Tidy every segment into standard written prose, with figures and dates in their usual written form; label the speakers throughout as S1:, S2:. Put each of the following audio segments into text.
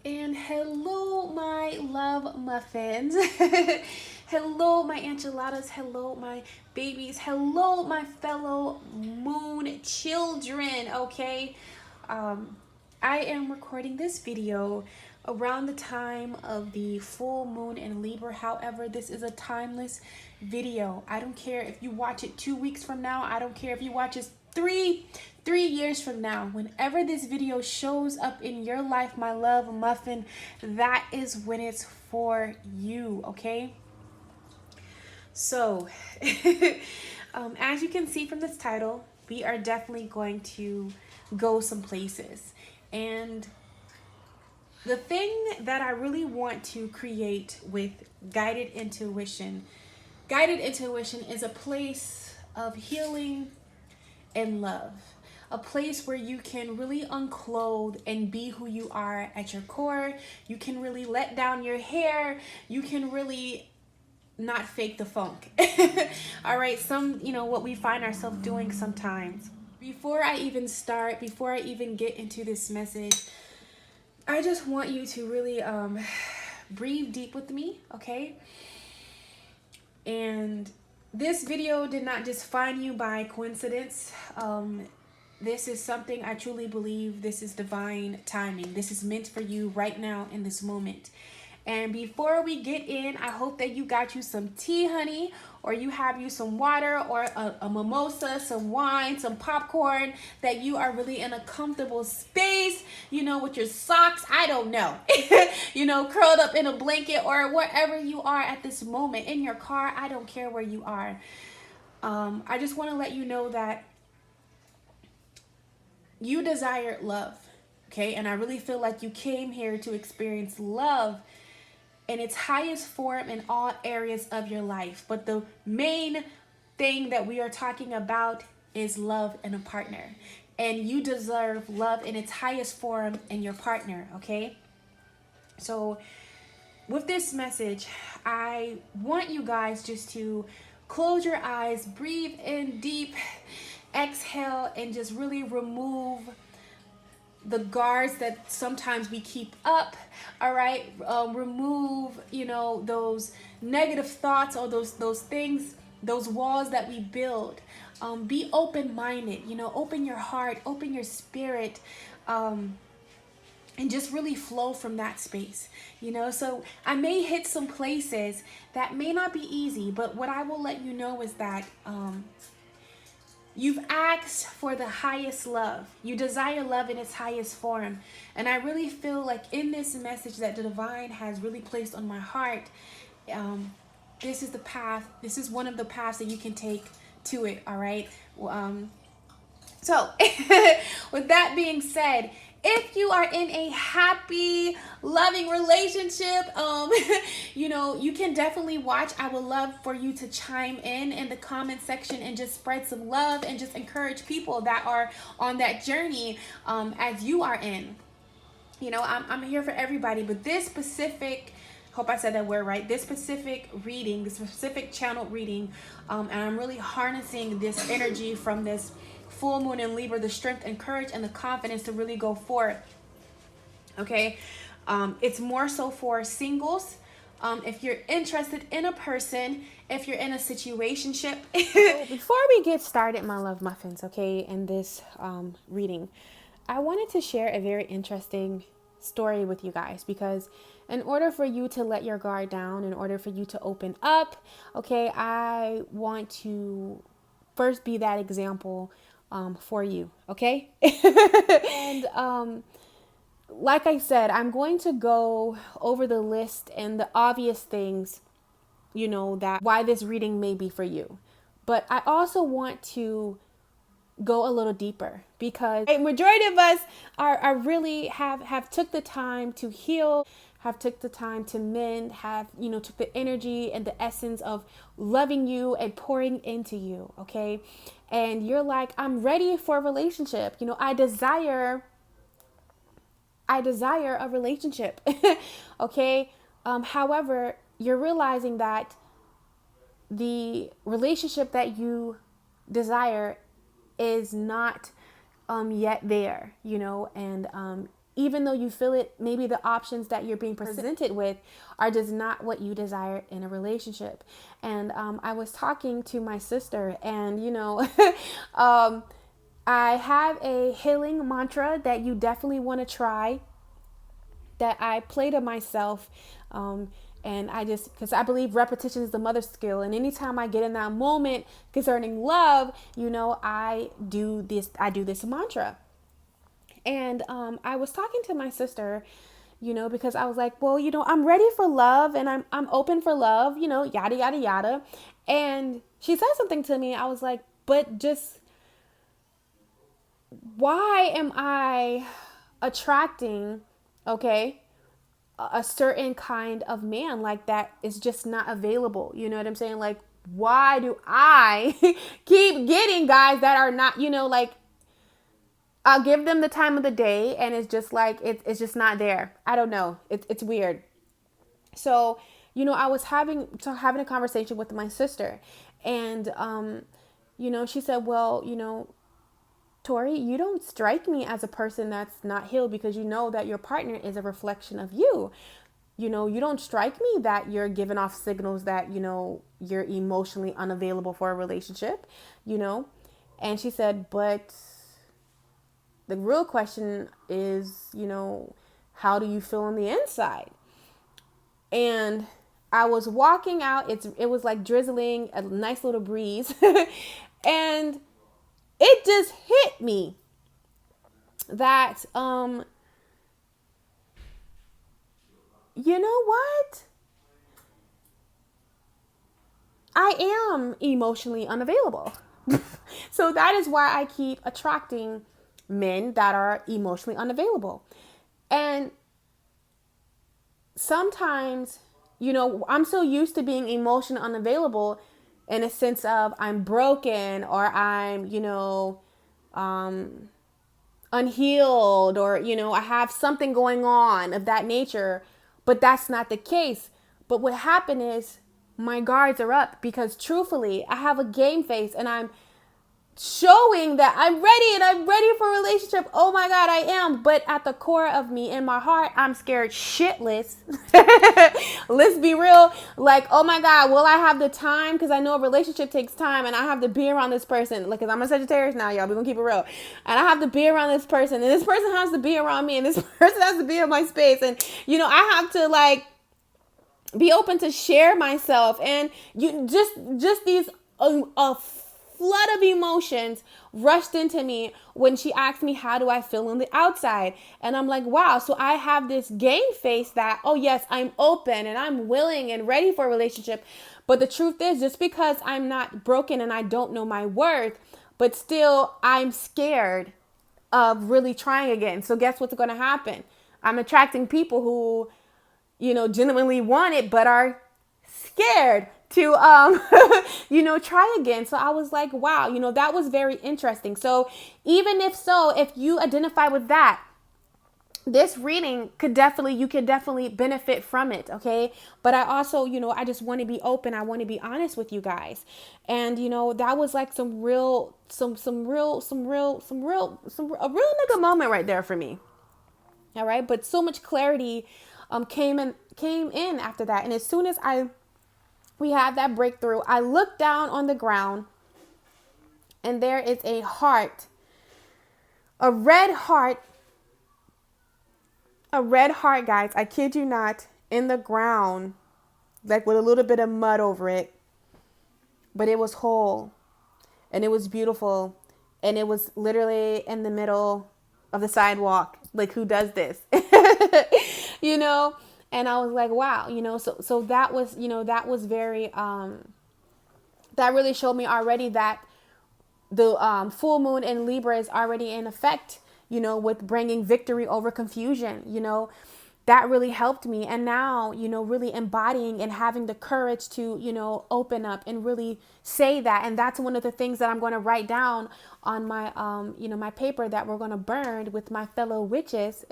S1: And hello, my love muffins. Hello, my enchiladas. Hello, my babies. Hello, my fellow moon children. Okay. Um, I am recording this video around the time of the full moon in Libra. However, this is a timeless video. I don't care if you watch it 2 weeks from now. I don't care if you watch it three years from now. Whenever this video shows up in your life, my love muffin, that is when it's for you. Okay. So, as you can see from this title, we are definitely going to go some places. And the thing that I really want to create with guided intuition is a place of healing and love. A place where you can really unclothe and be who you are at your core. You can really let down your hair. You can really not fake the funk. All right, what we find ourselves doing sometimes. Before I even get into this message, I just want you to really breathe deep with me, okay? And this video did not just find you by coincidence. This is something I truly believe this is divine timing. This is meant for you right now in this moment. And before we get in, I hope that you got you some tea, honey, or you have you some water or a mimosa, some wine, some popcorn, that you are really in a comfortable space, with your socks, I don't know, curled up in a blanket or wherever you are at this moment, in your car, I don't care where you are. I just want to let you know that you desire love, okay? And I really feel like you came here to experience love in its highest form in all areas of your life. But the main thing that we are talking about is love in a partner. And you deserve love in its highest form in your partner, okay? So with this message, I want you guys just to close your eyes, breathe in deep, exhale, and just really remove the guards that sometimes we keep up. All right, remove those negative thoughts or those things, those walls that we build. Be open-minded, open your heart, open your spirit, and just really flow from that space. So I may hit some places that may not be easy, but what I will let you know is that you've asked for the highest love. You desire love in its highest form. And I really feel like in this message that the divine has really placed on my heart, this is the path. This is one of the paths that you can take to it, all right? So with that being said, if you are in a happy, loving relationship, you can definitely watch. I would love for you to chime in the comment section and just spread some love and just encourage people that are on that journey as you are in. I'm here for everybody, but this specific, hope I said that word right, this specific reading, this specific channel reading, and I'm really harnessing this energy from this full moon in Libra, the strength and courage and the confidence to really go forth. Okay, it's more so for singles. If you're interested in a person, if you're in a situationship. Before we get started, my love muffins, okay, in this reading, I wanted to share a very interesting story with you guys, because in order for you to let your guard down, in order for you to open up, okay, I want to first be that example for you, okay? And like I said, I'm going to go over the list and the obvious things, that why this reading may be for you. But I also want to go a little deeper, because a majority of us are really have took the time to heal, have took the time to mend, have took the energy and the essence of loving you and pouring into you, okay? And you're like, I'm ready for a relationship, I desire a relationship. Okay, however, you're realizing that the relationship that you desire is not yet there, and even though you feel it, maybe the options that you're being presented with are just not what you desire in a relationship. And I was talking to my sister, and I have a healing mantra that you definitely want to try, that I play to myself. And I just, because I believe repetition is the mother skill. And anytime I get in that moment concerning love, I do this mantra. And I was talking to my sister, because I was like, well, I'm ready for love, and I'm open for love, yada yada yada. And she said something to me. I was like, but just why am I attracting, okay, a certain kind of man like that is just not available? You know what I'm saying? Like, why do I keep getting guys that are not, like, I'll give them the time of the day, and it's just like it's just not there. I don't know. It's weird. So, I was having a conversation with my sister, and she said, well, Tori, you don't strike me as a person that's not healed, because you know that your partner is a reflection of you. You don't strike me that you're giving off signals that, you're emotionally unavailable for a relationship, And she said, but the real question is, how do you feel on the inside? And I was walking out. It was like drizzling, a nice little breeze. And it just hit me that, you know what? I am emotionally unavailable. So that is why I keep attracting men that are emotionally unavailable. And sometimes, I'm so used to being emotionally unavailable in a sense of I'm broken, or I'm, unhealed, or, I have something going on of that nature, but that's not the case. But what happened is my guards are up, because truthfully, I have a game face, and I'm showing that I'm ready, and I'm ready for a relationship. Oh my God, I am. But at the core of me, in my heart, I'm scared shitless. Let's be real. Like, oh my God, will I have the time? Because I know a relationship takes time, and I have to be around this person. Like, because I'm a Sagittarius now, y'all. We're going to keep it real. And I have to be around this person, and this person has to be around me, and this person has to be in my space. And, I have to, like, be open to share myself. And you just these flood of emotions rushed into me when she asked me, how do I feel on the outside? And I'm like, wow. So I have this game face that, oh yes, I'm open and I'm willing and ready for a relationship. But the truth is, just because I'm not broken and I don't know my worth, but still I'm scared of really trying again. So guess what's going to happen? I'm attracting people who, genuinely want it, but are scared to, try again. So I was like, wow, that was very interesting. So even if you identify with that, this reading you could definitely benefit from it. Okay. But I also, I just want to be open. I want to be honest with you guys. And, that was like a real nigga moment right there for me. All right. But so much clarity came in after that. And as soon as we had that breakthrough, I looked down on the ground, and there is a heart, a red heart, guys. I kid you not, in the ground, like with a little bit of mud over it, but it was whole, and it was beautiful, and it was literally in the middle of the sidewalk. Like, who does this? And I was like, wow, so that was, that was very, that really showed me already that the full moon in Libra is already in effect, with bringing victory over confusion, that really helped me. And now, really embodying and having the courage to, open up and really say that. And that's one of the things that I'm going to write down on my, my paper that we're going to burn with my fellow witches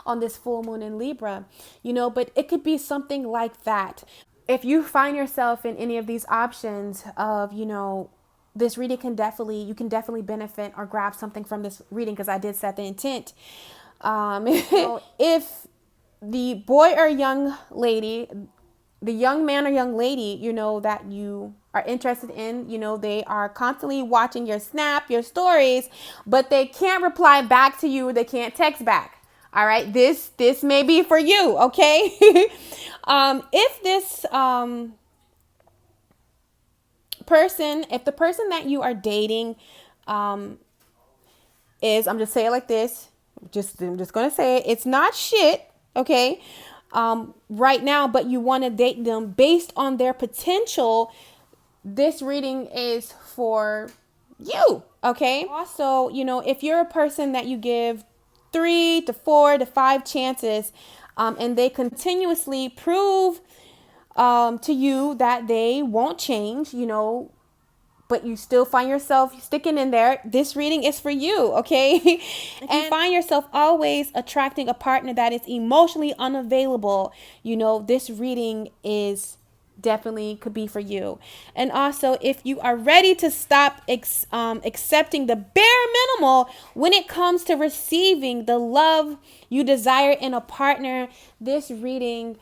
S1: on this full moon in Libra, but it could be something like that. If you find yourself in any of these options of, this reading you can definitely benefit or grab something from this reading, because I did set the intent. If the boy or young lady, the young man or young lady, that you are interested in, they are constantly watching your snap, your stories, but they can't reply back to you. They can't text back. All right. This may be for you. Okay. If this, if the person that you are dating, I'm just saying it like this. I'm just going to say it. It's not shit. Okay. Right now, but you want to date them based on their potential. This reading is for you. Okay. Also, if you're a person that you give 3 to 4 to 5 chances, and they continuously prove, to you that they won't change, but you still find yourself sticking in there, this reading is for you, okay? If you find yourself always attracting a partner that is emotionally unavailable, this reading is definitely could be for you. And also, if you are ready to stop accepting the bare minimal when it comes to receiving the love you desire in a partner, this reading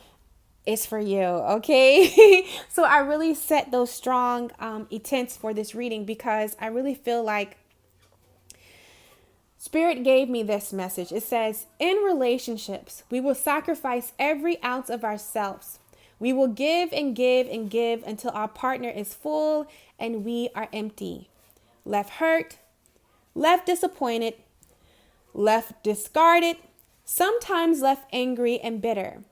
S1: is for you, okay? So I really set those strong intents for this reading because I really feel like Spirit gave me this message. It says, in relationships, we will sacrifice every ounce of ourselves. We will give and give and give until our partner is full and we are empty, left hurt, left disappointed, left discarded, sometimes left angry and bitter.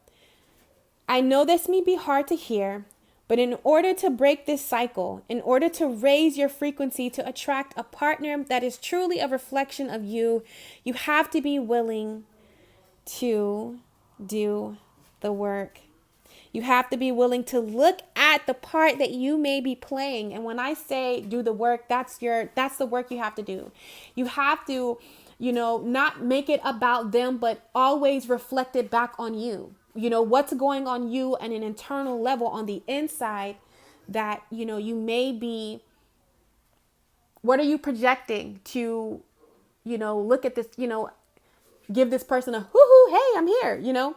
S1: I know this may be hard to hear, but in order to break this cycle, in order to raise your frequency to attract a partner that is truly a reflection of you, you have to be willing to do the work. You have to be willing to look at the part that you may be playing. And when I say do the work, that's the work you have to do. You have to, not make it about them, but always reflect it back on you. What's going on you and an internal level on the inside that, you may be, what are you projecting to, look at this, give this person a hoo-hoo, hey, I'm here,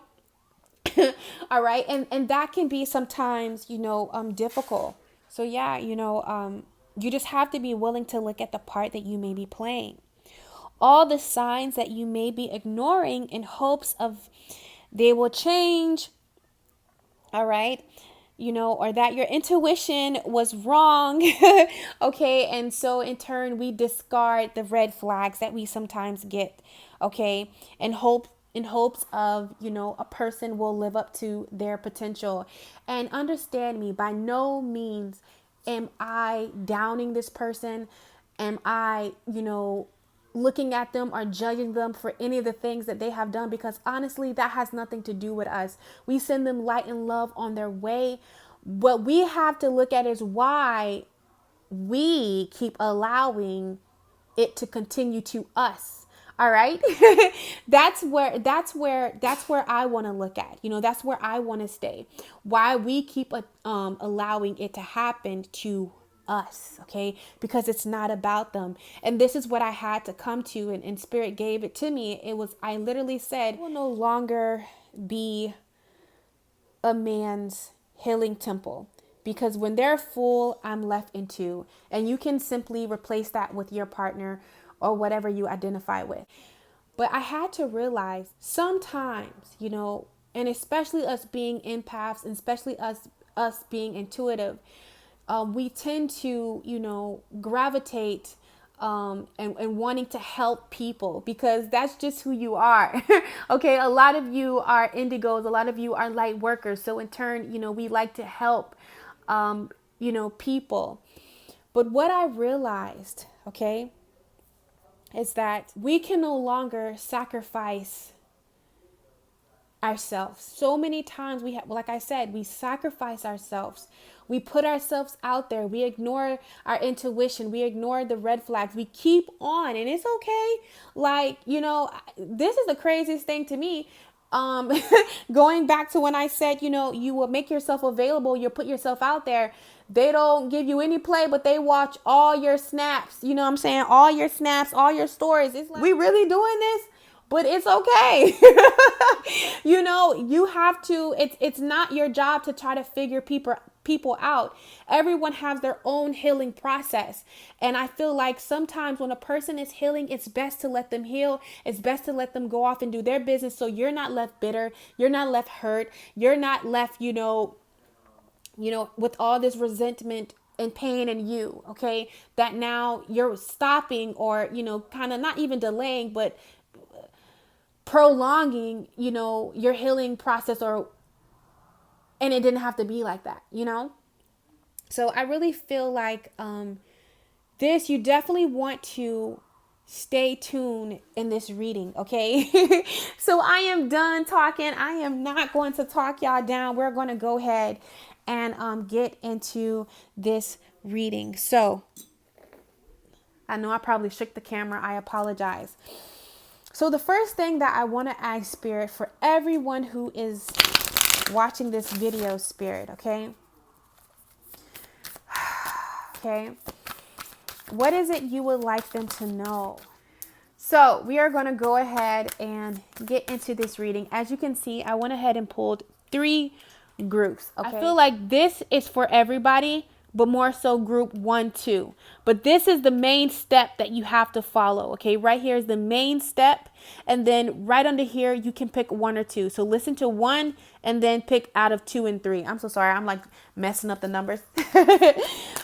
S1: all right. And that can be sometimes, difficult. So yeah, you just have to be willing to look at the part that you may be playing. All the signs that you may be ignoring in hopes of they will change, all right, or that your intuition was wrong, okay, and so in turn we discard the red flags that we sometimes get, okay, in hopes of, a person will live up to their potential. And understand me, by no means am I downing this person, am I, looking at them or judging them for any of the things that they have done, because honestly, that has nothing to do with us. We send them light and love on their way. What we have to look at is why we keep allowing it to continue to us. All right. That's where I want to look at, that's where I want to stay. Why we keep allowing it to happen to us, okay? Because it's not about them. And this is what I had to come to, and Spirit gave it to me. I literally said, I will no longer be a man's healing temple, because when they're full, I'm left in two. And you can simply replace that with your partner or whatever you identify with. But I had to realize sometimes, and especially us being empaths, and especially us being intuitive, we tend to, gravitate and wanting to help people because that's just who you are. Okay, a lot of you are indigos, a lot of you are light workers. So in turn, we like to help, people. But what I realized, okay, is that we can no longer sacrifice ourselves. So many times like I said, we sacrifice ourselves. We put ourselves out there. We ignore our intuition. We ignore the red flags. We keep on, and it's okay. Like, this is the craziest thing to me. Going back to when I said, you will make yourself available. You'll put yourself out there. They don't give you any play, but they watch all your snaps. You know what I'm saying? All your snaps, all your stories. It's like, we really doing this? but it's okay. You know, you have to, it's not your job to try to figure people out. Everyone has their own healing process. And I feel like sometimes when a person is healing, it's best to let them heal. It's best to let them go off and do their business. So you're not left bitter. You're not left hurt. You're not left, with all this resentment and pain in you. Okay. That now you're stopping or, kind of not even delaying, but prolonging, your healing process, and it didn't have to be like that, So I really feel like you definitely want to stay tuned in this reading, okay? So I am done talking. I am not going to talk y'all down. We're going to go ahead and get into this reading. So I know I probably shook the camera. I apologize. So the first thing that I want to ask Spirit, for everyone who is watching this video, Spirit, okay? Okay. What is it you would like them to know? So we are going to go ahead and get into this reading. As you can see, I went ahead and pulled 3 groups. Okay. I feel like this is for everybody, but more so group 1, 2. But this is the main step that you have to follow. Okay. Right here is the main step. And then right under here, you can pick 1 or 2. So listen to 1 and then pick out of 2 and 3. I'm so sorry. I'm like messing up the numbers.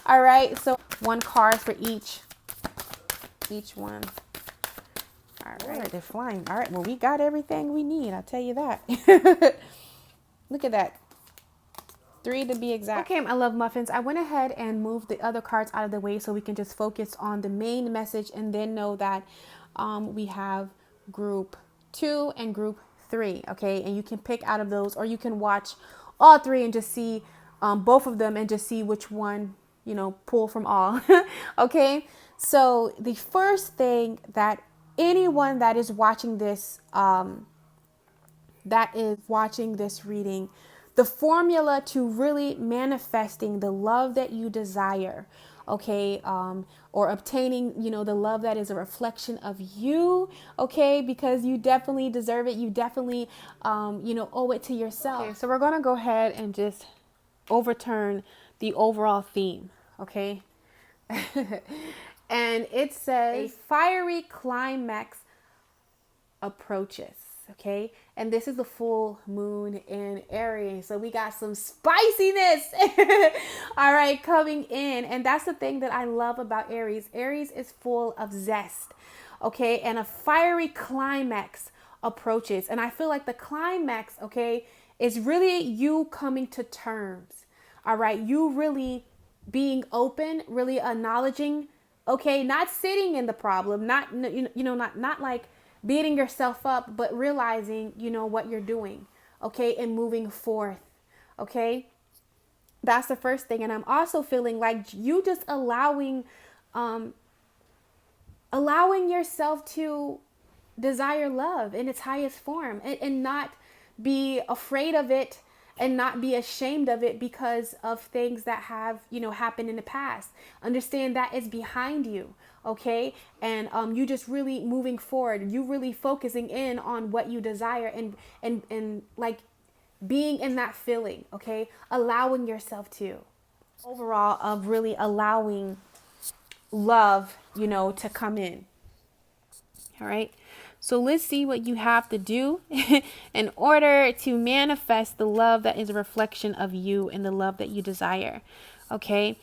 S1: All right. So 1 card for each one. All right. They're flying. All right. Well, we got everything we need. I'll tell you that. Look at that. 3 to be exact. Okay, I love muffins. I went ahead and moved the other cards out of the way so we can just focus on the main message and then know that we have group 2 and group 3. Okay, and you can pick out of those, or you can watch all 3 and just see both of them and just see which one, pull from all. Okay, so the first thing that anyone that is watching this, reading, the formula to really manifesting the love that you desire, okay, or obtaining, the love that is a reflection of you, okay, because you definitely deserve it. You definitely, owe it to yourself. Okay, so we're going to go ahead and just overturn the overall theme, okay? And it says, a fiery climax approaches. Okay, and this is the full moon in Aries, so we got some spiciness all right, coming in. And that's the thing that I love about Aries. Aries is full of zest, okay, and a fiery climax approaches. And I feel like the climax, okay, is really you coming to terms. All right, you really being open, really acknowledging, okay, not sitting in the problem, not not like beating yourself up, but realizing, what you're doing, okay, and moving forth, okay? That's the first thing. And I'm also feeling like you just allowing yourself to desire love in its highest form, and not be afraid of it and not be ashamed of it because of things that have, happened in the past. Understand that is behind you. Okay. And you just really moving forward, you really focusing in on what you desire and like being in that feeling. Okay. Allowing yourself to overall of really allowing love, to come in. All right. So let's see what you have to do in order to manifest the love that is a reflection of you and the love that you desire. Okay.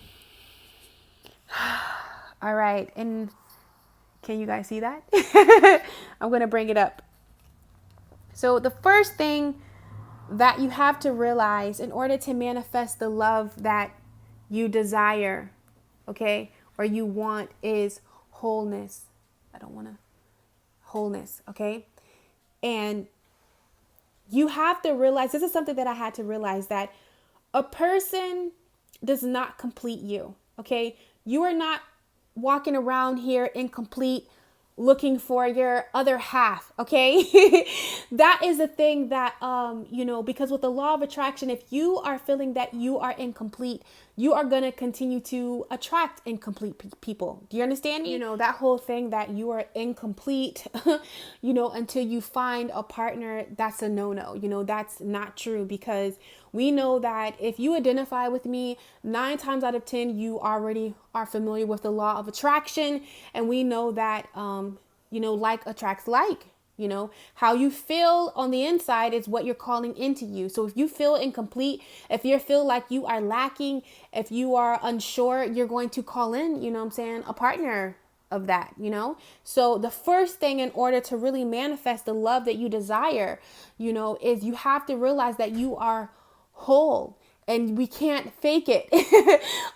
S1: All right. And can you guys see that? I'm going to bring it up. So the first thing that you have to realize in order to manifest the love that you desire, okay, or you want, is wholeness. Wholeness, okay? And you have to realize, this is something that I had to realize, that a person does not complete you, okay? You are not walking around here incomplete looking for your other half, okay? That is the thing that, because with the law of attraction, if you are feeling that you are incomplete, you are going to continue to attract incomplete people. Do you understand me? You know, that whole thing that you are incomplete, you know, until you find a partner, that's a no-no. You know, that's not true, because we know that if you identify with me, 9 times out of 10, you already are familiar with the law of attraction. And we know that, you know, like attracts like. You know, how you feel on the inside is what you're calling into you. So if you feel incomplete, if you feel like you are lacking, if you are unsure, you're going to call in, you know what I'm saying, a partner of that, you know. So the first thing in order to really manifest the love that you desire, you know, is you have to realize that you are whole. And we can't fake it.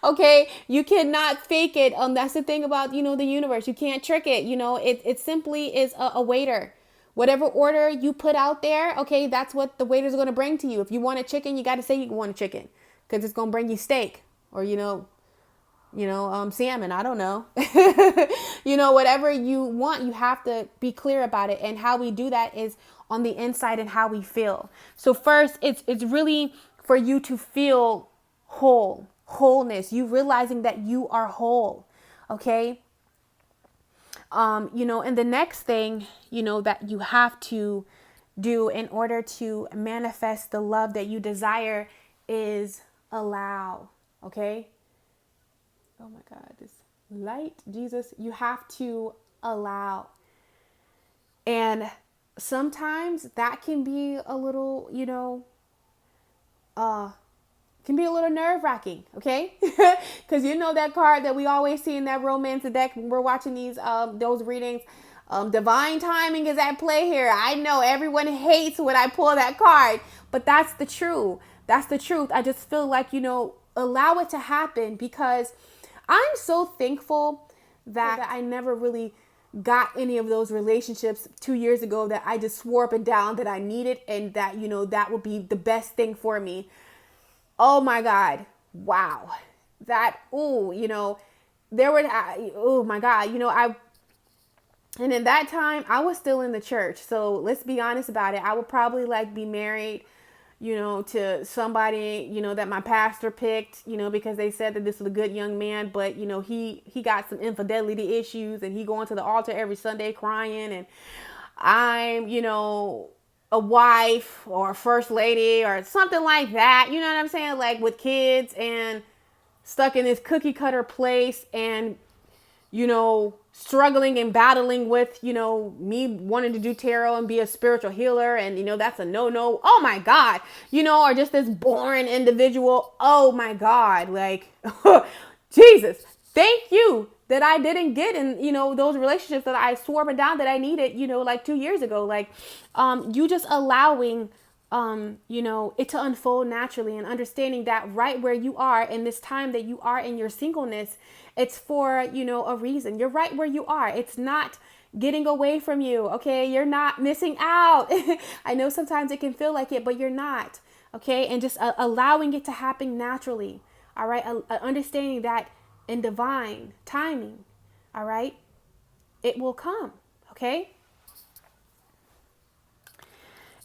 S1: Okay. You cannot fake it. That's the thing about, you know, the universe. You can't trick it. You know, it simply is a waiter. Whatever order you put out there, okay, that's what the waiter's going to bring to you. If you want a chicken, you got to say you want a chicken, because it's going to bring you steak, or, salmon. I don't know. You know, whatever you want, you have to be clear about it. And how we do that is on the inside and how we feel. So first, it's really for you to feel wholeness, you realizing that you are whole. Okay. You know, and the next thing, you know, that you have to do in order to manifest the love that you desire is allow. Okay. Oh my God, this light, Jesus, you have to allow. And sometimes that can be a little, you know, can be a little nerve-wracking, okay? Because you know that card that we always see in that romance deck when we're watching those readings. Divine timing is at play here. I know everyone hates when I pull that card, but that's the truth. That's the truth. I just feel like, you know, allow it to happen, because I'm so thankful that I never really got any of those relationships 2 years ago that I just swore up and down that I needed, and that, you know, that would be the best thing for me. Oh my God. Wow. That, you know, oh my God, you know, and in that time I was still in the church. So let's be honest about it. I would probably like be married, you know, to somebody, you know, that my pastor picked, you know, because they said that this was a good young man, but you know, he got some infidelity issues, and he going to the altar every Sunday crying, and I'm, you know, a wife or a first lady or something like that. You know what I'm saying? Like with kids and stuck in this cookie cutter place, and, you know, struggling and battling with, you know, me wanting to do tarot and be a spiritual healer. And, you know, that's a no. Oh my God, you know, or just this boring individual. Oh my God. Like, Jesus, thank you that I didn't get in, you know, those relationships that I swore up and down that I needed, you know, like 2 years ago. Like, you just allowing, you know, it to unfold naturally, and understanding that right where you are in this time that you are in your singleness, it's for, you know, a reason. You're right where you are. It's not getting away from you. Okay. You're not missing out. I know sometimes it can feel like it, but you're not. Okay. And just allowing it to happen naturally. All right. Understanding that in divine timing, all right, it will come. Okay.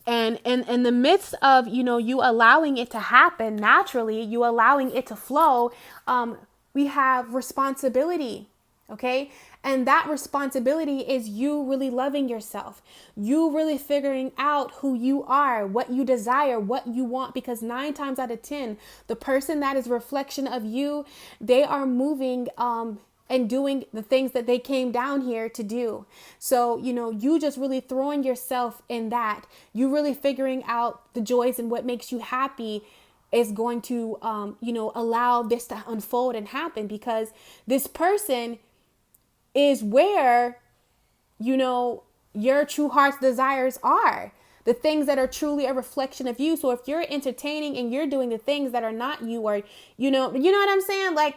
S1: And in the midst of, you know, you allowing it to happen naturally, you allowing it to flow, we have responsibility. Okay. And that responsibility is you really loving yourself. You really figuring out who you are, what you desire, what you want, because 9 times out of 10, the person that is a reflection of you, they are moving, and doing the things that they came down here to do. So, you know, you just really throwing yourself in that, you really figuring out the joys and what makes you happy is going to, you know, allow this to unfold and happen, because this person is where, you know, your true heart's desires are, the things that are truly a reflection of you. So if you're entertaining and you're doing the things that are not you, or, you know what I'm saying? Like,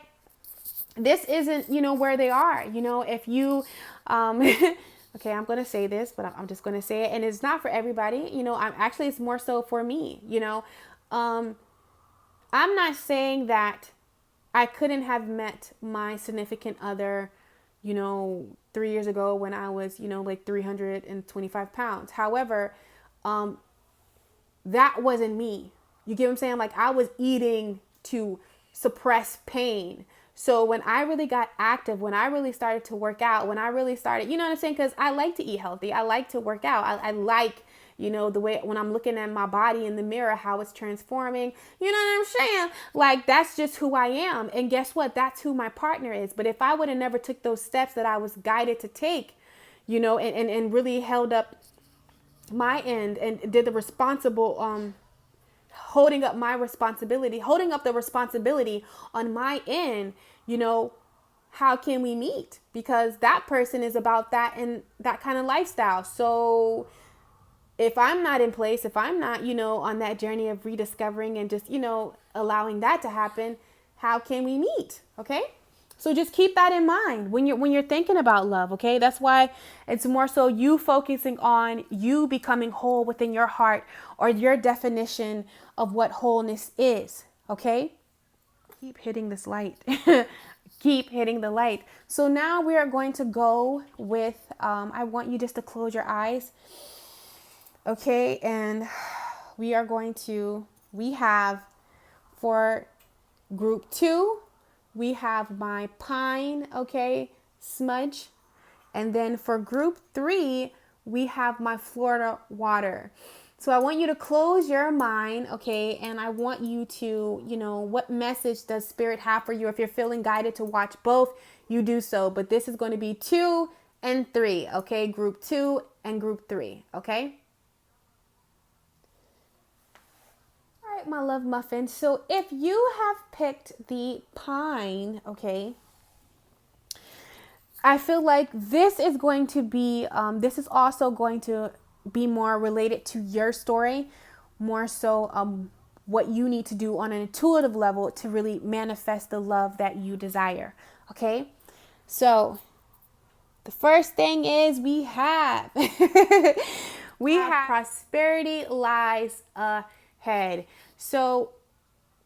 S1: this isn't, you know, where they are, you know, if you, okay, I'm going to say this, but I'm just going to say it. And it's not for everybody, you know, it's more so for me, you know. I'm not saying that I couldn't have met my significant other, you know, 3 years ago when I was, you know, like 325 pounds. However, that wasn't me. You get what I'm saying? Like, I was eating to suppress pain. So when I really got active, when I really started to work out, when I really started, you know what I'm saying? Because I like to eat healthy. I like to work out. I like, you know, the way when I'm looking at my body in the mirror, how it's transforming. You know what I'm saying? Like, that's just who I am. And guess what? That's who my partner is. But if I would have never took those steps that I was guided to take, you know, and really held up my end and did the responsible, holding up the responsibility on my end, you know, how can we meet? Because that person is about that and that kind of lifestyle. So if I'm not in place, if I'm not, you know, on that journey of rediscovering and just, you know, allowing that to happen, how can we meet? Okay. So just keep that in mind when you're thinking about love, okay? That's why it's more so you focusing on you becoming whole within your heart or your definition of what wholeness is, okay? Keep hitting this light. Keep hitting the light. So now we are going to go with, I want you just to close your eyes, okay? And we have for group 2, we have my pine, okay, smudge. And then for group 3, we have my Florida water. So I want you to close your mind, okay, and I want you to, you know, what message does Spirit have for you? If you're feeling guided to watch both, you do so. But this is going to be 2 and 3, okay, group 2 and group 3, okay? My love muffin. So if you have picked the pine, okay, I feel like this is going to be, this is also going to be more related to your story, more so what you need to do on an intuitive level to really manifest the love that you desire, okay? So the first thing is we have prosperity lies ahead. So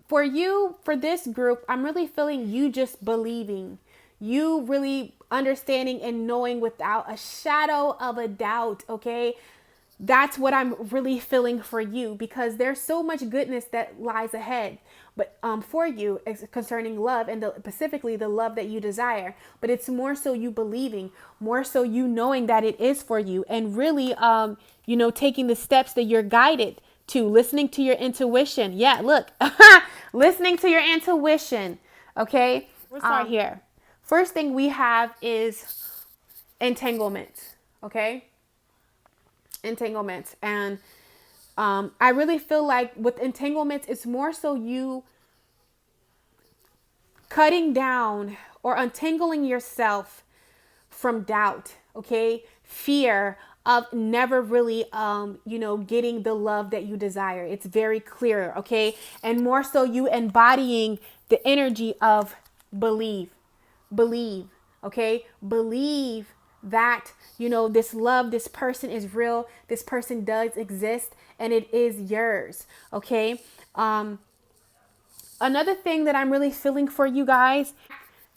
S1: for you, for this group, I'm really feeling you just believing, you really understanding and knowing without a shadow of a doubt, okay? That's what I'm really feeling for you, because there's so much goodness that lies ahead, but for you concerning love and specifically the love that you desire. But it's more so you believing, more so you knowing that it is for you, and really, you know, taking the steps that you're guided to, listening to your intuition. Yeah, look, listening to your intuition. Okay, we'll start here. First thing we have is entanglement. Okay, entanglement. And I really feel like with entanglements, it's more so you cutting down or untangling yourself from doubt, okay, fear of never really, you know, getting the love that you desire. It's very clear, okay, and more so you embodying the energy of believe, okay, believe that, you know, this love, this person is real, this person does exist, and it is yours, okay. Another thing that I'm really feeling for you guys,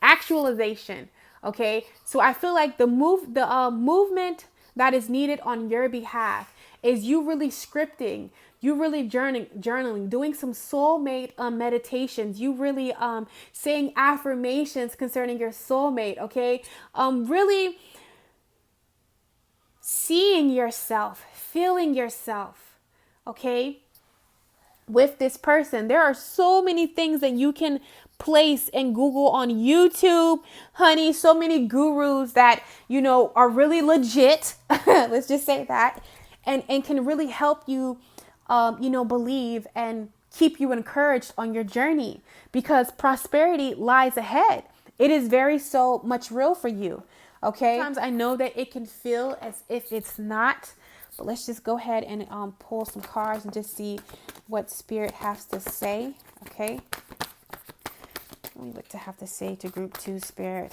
S1: actualization. Okay, so I feel like the movement that is needed on your behalf is you really scripting, you really journaling, doing some soulmate meditations, you really saying affirmations concerning your soulmate. Okay, really seeing yourself, feeling yourself. Okay, with this person. There are so many things that you can place and Google on YouTube, honey. So many gurus that, you know, are really legit. Let's just say that, and can really help you, you know, believe and keep you encouraged on your journey, because prosperity lies ahead. It is very so much real for you. Okay. Sometimes I know that it can feel as if it's not. But let's just go ahead and pull some cards and just see what Spirit has to say, okay? What to have to say to group 2, Spirit,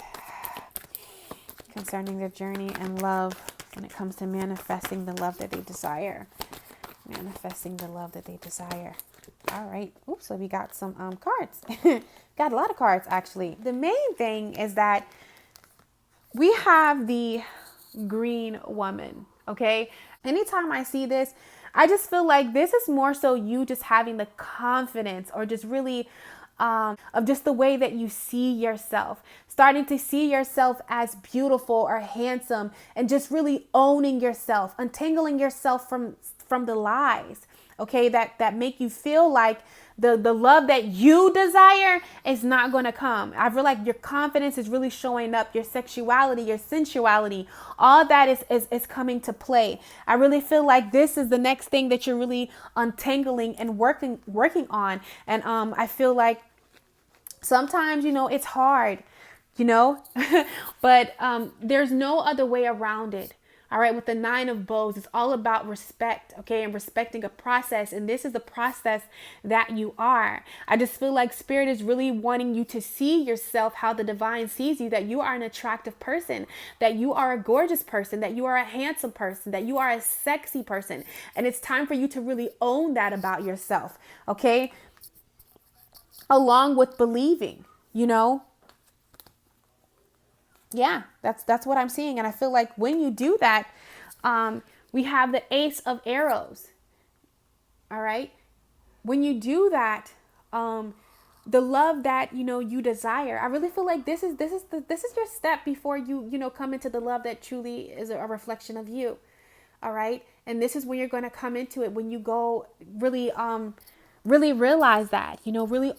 S1: concerning their journey and love when it comes to manifesting the love that they desire. Manifesting the love that they desire. All right. Oops, so we got some cards. Got a lot of cards, actually. The main thing is that we have the green woman, okay? Anytime I see this, I just feel like this is more so you just having the confidence, or just really of just the way that you see yourself, starting to see yourself as beautiful or handsome, and just really owning yourself, untangling yourself from the lies, okay, that make you feel like the love that you desire is not going to come. I feel like your confidence is really showing up, your sexuality, your sensuality, all that is coming to play. I really feel like this is the next thing that you're really untangling and working on. And I feel like sometimes, it's hard, but there's no other way around it. All right. With the 9 of bows, it's all about respect. Okay. And respecting a process. And this is the process that you are. I just feel like Spirit is really wanting you to see yourself how the divine sees you, that you are an attractive person, that you are a gorgeous person, that you are a handsome person, that you are a sexy person. And it's time for you to really own that about yourself. Okay. Along with believing, yeah, that's what I'm seeing. And I feel like when you do that, we have the Ace of Arrows. All right. When you do that, the love that, you desire, I really feel like this is your step before you come into the love that truly is a reflection of you. All right. And this is when you're going to come into it, when you go really realize that, really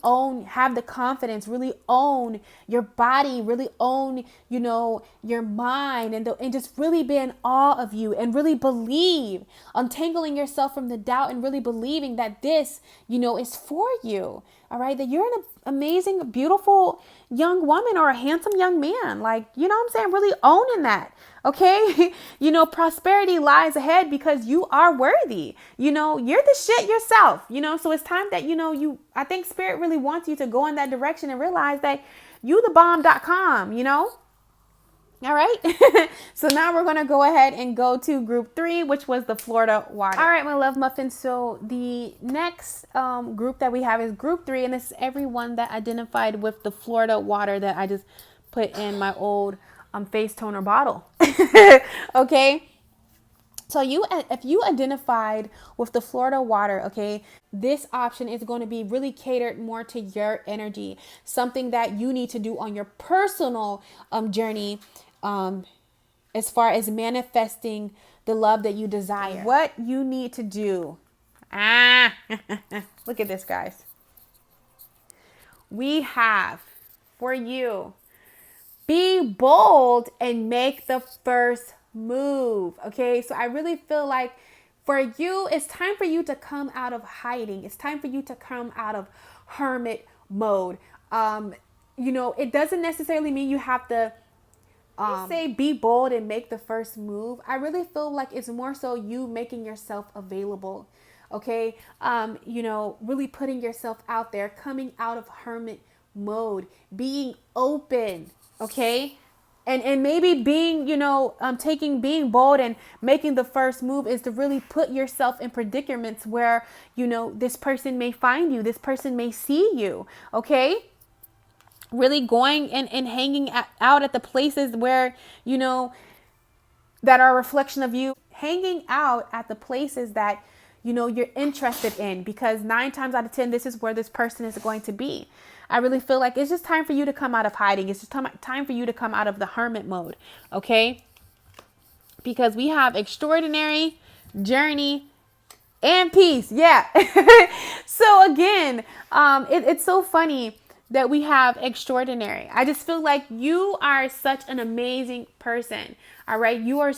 S1: have the confidence, really own your body, really own, your mind, and just really be in awe of you, and really believe, untangling yourself from the doubt, and really believing that this, is for you. All right. That you're an amazing, beautiful young woman or a handsome young man. Like, what I'm saying? Really owning that. Okay. Prosperity lies ahead because you are worthy. You're the shit yourself, so it's time that, I think Spirit really wants you to go in that direction and realize that you the bomb.com, All right. So now we're going to go ahead and go to group 3, which was the Florida water. All right, my love muffins. So the next group that we have is group 3. And this is everyone that identified with the Florida water that I just put in my old face toner bottle. Okay. So if you identified with the Florida water, okay, this option is going to be really catered more to your energy, something that you need to do on your personal journey, as far as manifesting the love that you desire. What you need to do. Look at this, guys. We have for you, be bold and make the first move. Okay. So I really feel like for you, it's time for you to come out of hiding. It's time for you to come out of hermit mode. It doesn't necessarily mean you have to say be bold and make the first move. I really feel like it's more so you making yourself available. Okay. Really putting yourself out there, coming out of hermit mode, being open. Okay. And maybe being, being bold and making the first move is to really put yourself in predicaments where, this person may find you, this person may see you. Okay. Really going and hanging out at the places where, that are a reflection of you, hanging out at the places that, you're interested in, because 9 times out of 10, this is where this person is going to be. I really feel like it's just time for you to come out of hiding. It's just time for you to come out of the hermit mode. Okay. Because we have extraordinary, journey, and peace. Yeah. So again, it's so funny that we have extraordinary. I just feel like you are such an amazing person. All right. You are,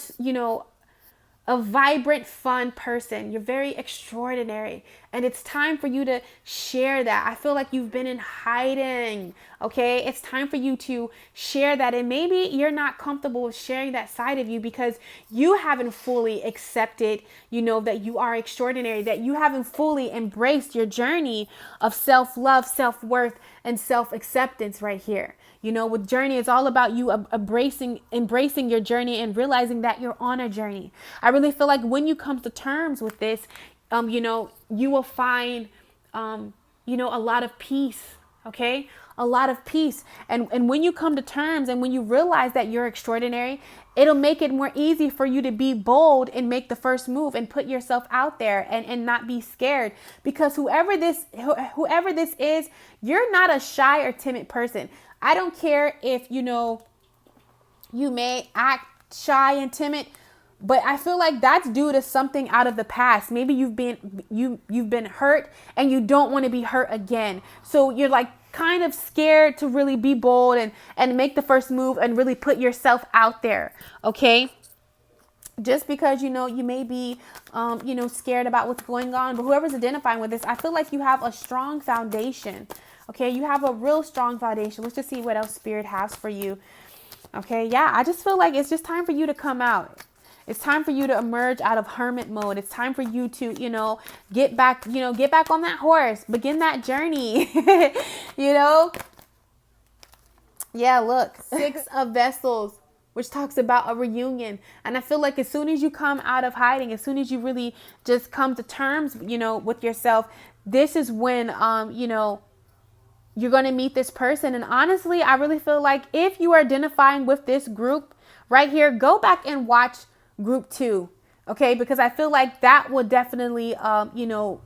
S1: a vibrant, fun person. You're very extraordinary. And it's time for you to share that. I feel like you've been in hiding. Okay. It's time for you to share that. And maybe you're not comfortable with sharing that side of you because you haven't fully accepted, that you are extraordinary, that you haven't fully embraced your journey of self-love, self-worth, and self-acceptance right here. With journey, it's all about you embracing your journey and realizing that you're on a journey. I really feel like when you come to terms with this, you will find, a lot of peace. Okay, a lot of peace. And when you come to terms and when you realize that you're extraordinary, it'll make it more easy for you to be bold and make the first move and put yourself out there and not be scared. Because whoever this is, you're not a shy or timid person. I don't care if, you know, you may act shy and timid, but I feel like that's due to something out of the past. Maybe you've been hurt and you don't want to be hurt again. So you're like kind of scared to really be bold and make the first move and really put yourself out there. Okay. Just because, you know, you may be, you know, scared about what's going on, but whoever's identifying with this, I feel like you have a strong foundation. Okay. You have a real strong foundation. Let's just see what else Spirit has for you. Okay. Yeah. I just feel like it's just time for you to come out. It's time for you to emerge out of hermit mode. It's time for you to, you know, get back on that horse, begin that journey, you know? Yeah, look, 6 of Vessels, which talks about a reunion. And I feel like as soon as you come out of hiding, as soon as you really just come to terms, you know, with yourself, this is when, you know, you're going to meet this person. And honestly, I really feel like if you are identifying with this group right here, go back and watch group 2. Okay. Because I feel like that will definitely, you know,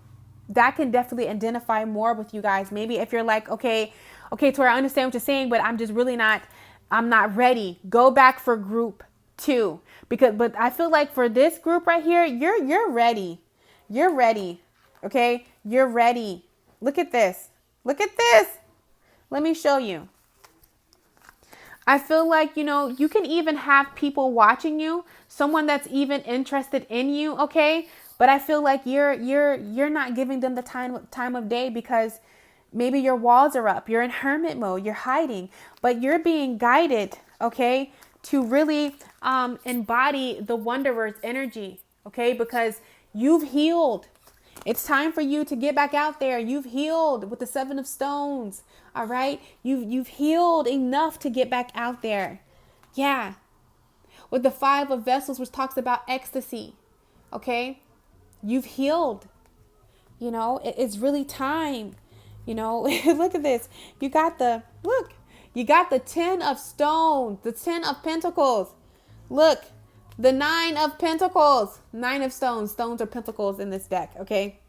S1: that can definitely identify more with you guys. Maybe if you're like, okay, Tori, I understand what you're saying, but I'm just really I'm not ready. Go back for group 2 but I feel like for this group right here, you're ready. You're ready. Okay. You're ready. Look at this. Look at this. Let me show you. I feel like, you know, you can even have people watching you, someone that's even interested in you. Okay. But I feel like you're not giving them the time of day because maybe your walls are up. You're in hermit mode. You're hiding, but you're being guided. Okay. To really, embody the wanderer's energy. Okay. Because you've healed. It's time for you to get back out there. You've healed with the 7 of Stones. All right. You've healed enough to get back out there. Yeah. With the 5 of Vessels, which talks about ecstasy. Okay. You've healed. You know, it's really time. You know, look at this. You got the 10 of Stones, the 10 of Pentacles. Look, the 9 of Pentacles, 9 of Stones. Stones are pentacles in this deck. Okay.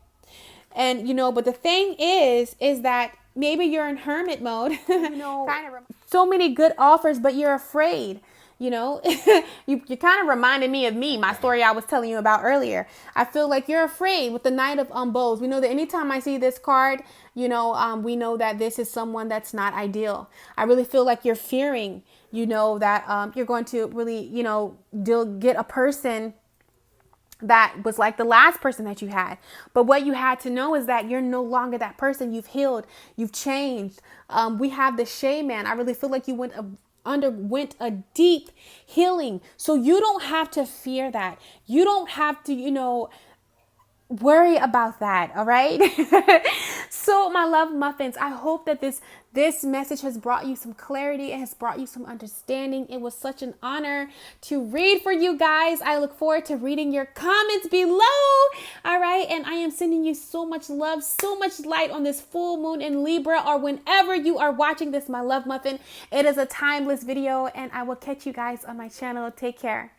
S1: And, you know, but the thing is that maybe you're in hermit mode, you know, so many good offers, but you're afraid. You know, you kind of reminded me of my story I was telling you about earlier. I feel like you're afraid with the Knight of Bows. We know that anytime I see this card, you know, we know that this is someone that's not ideal. I really feel like you're fearing, you know, that you're going to really, you know, get a person that was like the last person that you had. But what you had to know is that you're no longer that person. You've healed. You've changed. We have the Shaman. I really feel like you underwent a deep healing. So you don't have to fear that. You don't have to, you know, worry about that. All right. So my love muffins, I hope that this message has brought you some clarity. It has brought you some understanding. It was such an honor to read for you guys. I look forward to reading your comments below. All right. And I am sending you so much love, so much light on this full moon in Libra, or whenever you are watching this, my love muffin. It is a timeless video, and I will catch you guys on my channel. Take care.